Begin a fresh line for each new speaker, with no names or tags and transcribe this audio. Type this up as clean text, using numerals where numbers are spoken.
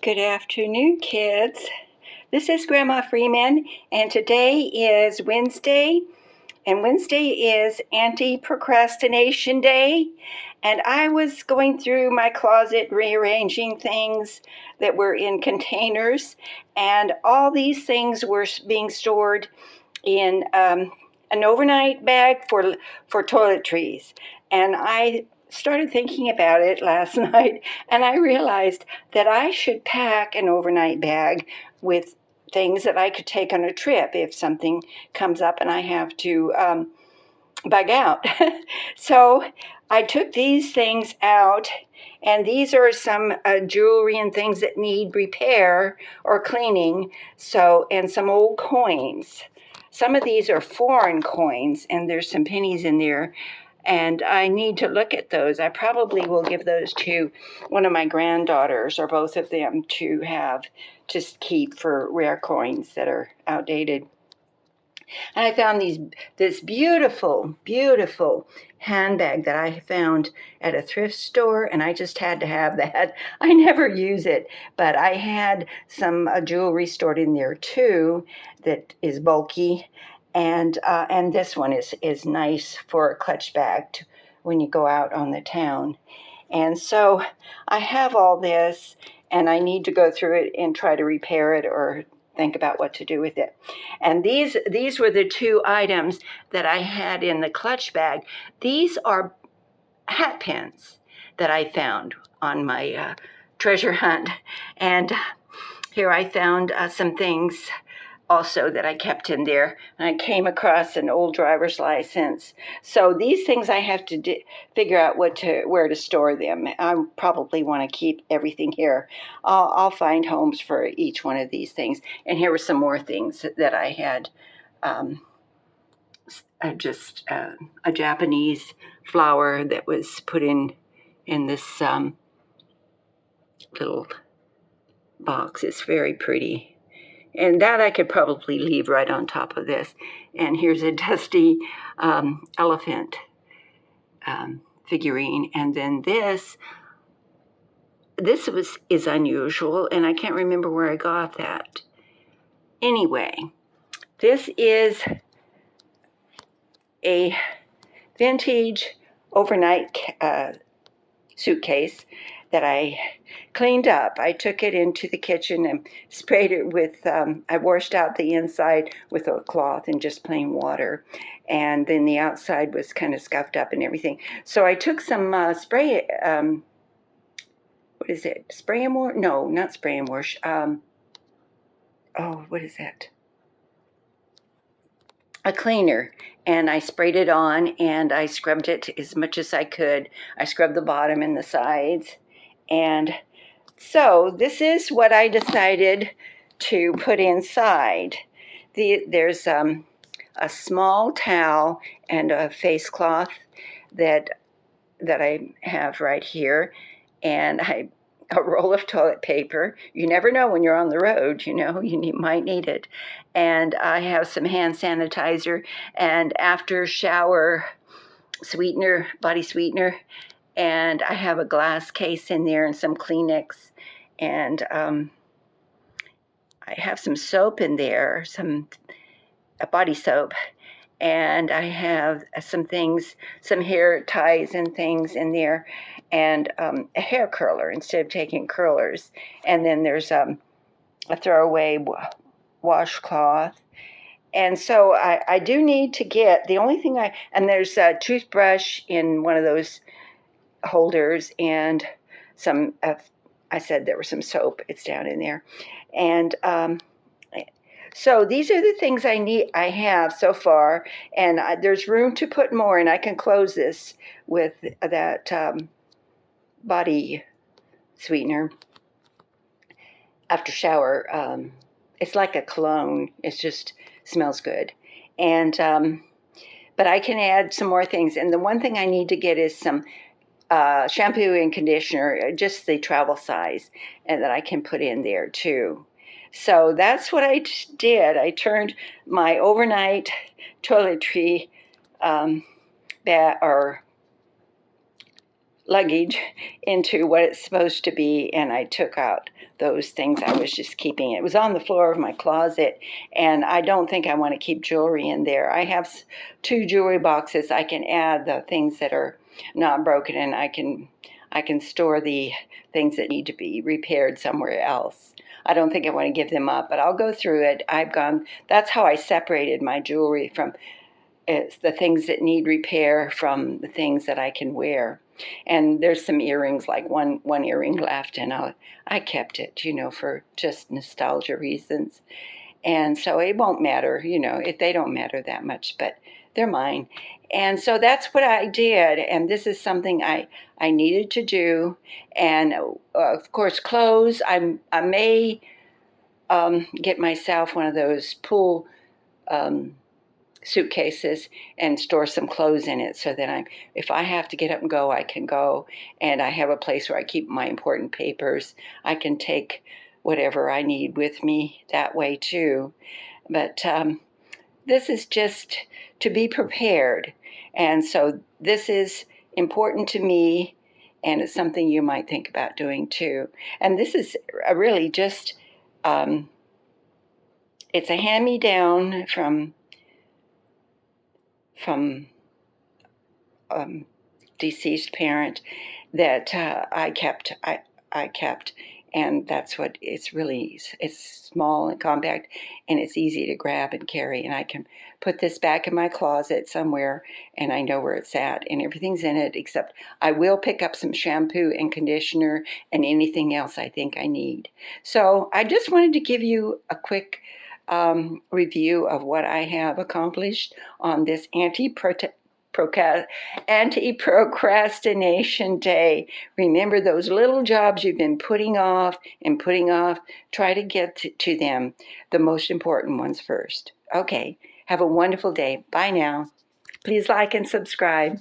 Good afternoon, kids. This is Grandma Freeman, and today is Wednesday, and Wednesday is Anti-Procrastination Day. And I was going through my closet rearranging things that were in containers, and all these things were being stored in an overnight bag for toiletries. And I started thinking about it last night, and I realized that I should pack an overnight bag with things that I could take on a trip if something comes up and I have to bug out. So I took these things out, and these are some jewelry and things that need repair or cleaning. And some old coins. Some of these are foreign coins, and there's some pennies in there, and I need to look at those. I probably will give those to one of my granddaughters or both of them to keep for rare coins that are outdated. And I found this beautiful, beautiful handbag that I found at a thrift store, and I just had to have that. I never use it, but I had some jewelry stored in there too that is bulky, and this one is nice for a clutch bag when you go out on the town. And so I have all this, and I need to go through it and try to repair it or think about what to do with it. And these were the two items that I had in the clutch bag. These are hat pins that I found on my treasure hunt. And here I found some things also that I kept in there. And I came across an old driver's license. So these things I have to figure out where to store them. I probably want to keep everything here. I'll find homes for each one of these things. And here were some more things that I had. A Japanese flower that was put in this little box. It's very pretty. And that I could probably leave right on top of this. And here's a dusty elephant figurine. And then this is unusual, and I can't remember where I got that. Anyway, this is a vintage overnight suitcase that I cleaned up. I took it into the kitchen and sprayed it with, I washed out the inside with a cloth and just plain water. And then the outside was kind of scuffed up and everything. So I took some spray, what is it? Spray and wash? No, not spray and wash. What is that? A cleaner, and I sprayed it on, and I scrubbed it as much as I could. I scrubbed the bottom and the sides, and so this is what I decided to put inside. There's a small towel and a face cloth that I have right here, and a roll of toilet paper. You never know when you're on the road, you might need it. And I have some hand sanitizer and after shower sweetener, body sweetener. And I have a glass case in there and some Kleenex. And I have some soap in there, a body soap. And I have some hair ties and things in there, and a hair curler instead of taking curlers. And then there's a throwaway washcloth. And so I do need to get, and there's a toothbrush in one of those holders, and I said there was some soap. It's down in there. And so these are the things I have so far, and there's room to put more, and I can close this with that body sweetener after shower. It's like a cologne. It just smells good. And but I can add some more things. And the one thing I need to get is some shampoo and conditioner, just the travel size, and that I can put in there too. So that's what I did. I turned my overnight toiletry luggage into what it's supposed to be, and I took out those things I was just keeping. It was on the floor of my closet, and I don't think I want to keep jewelry in there. I have two jewelry boxes. I can add the things that are not broken, and I can store the things that need to be repaired somewhere else. I don't think I want to give them up, but I'll go through it. That's how I separated my jewelry from it's the things that need repair from the things that I can wear. And there's some earrings, like one earring left, and I kept it, for just nostalgia reasons. And so it won't matter, if they don't matter that much, but they're mine. And so that's what I did, and this is something I needed to do. And of course, clothes. I may get myself one of those pool suitcases and store some clothes in it, so that if I have to get up and go, I can go. And I have a place where I keep my important papers. I can take whatever I need with me that way too. But this is just to be prepared. And so this is important to me, and it's something you might think about doing too. And this is really just, it's a hand-me-down from deceased parent that I kept, and that's what it's really. It's small and compact, and it's easy to grab and carry. And I can put this back in my closet somewhere, and I know where it's at, and everything's in it. Except I will pick up some shampoo and conditioner and anything else I think I need. So I just wanted to give you a quick review of what I have accomplished on this Anti-Procrastination Day. Remember those little jobs you've been putting off and putting off. Try to get to them, the most important ones first. Okay, have a wonderful day. Bye now. Please like and subscribe.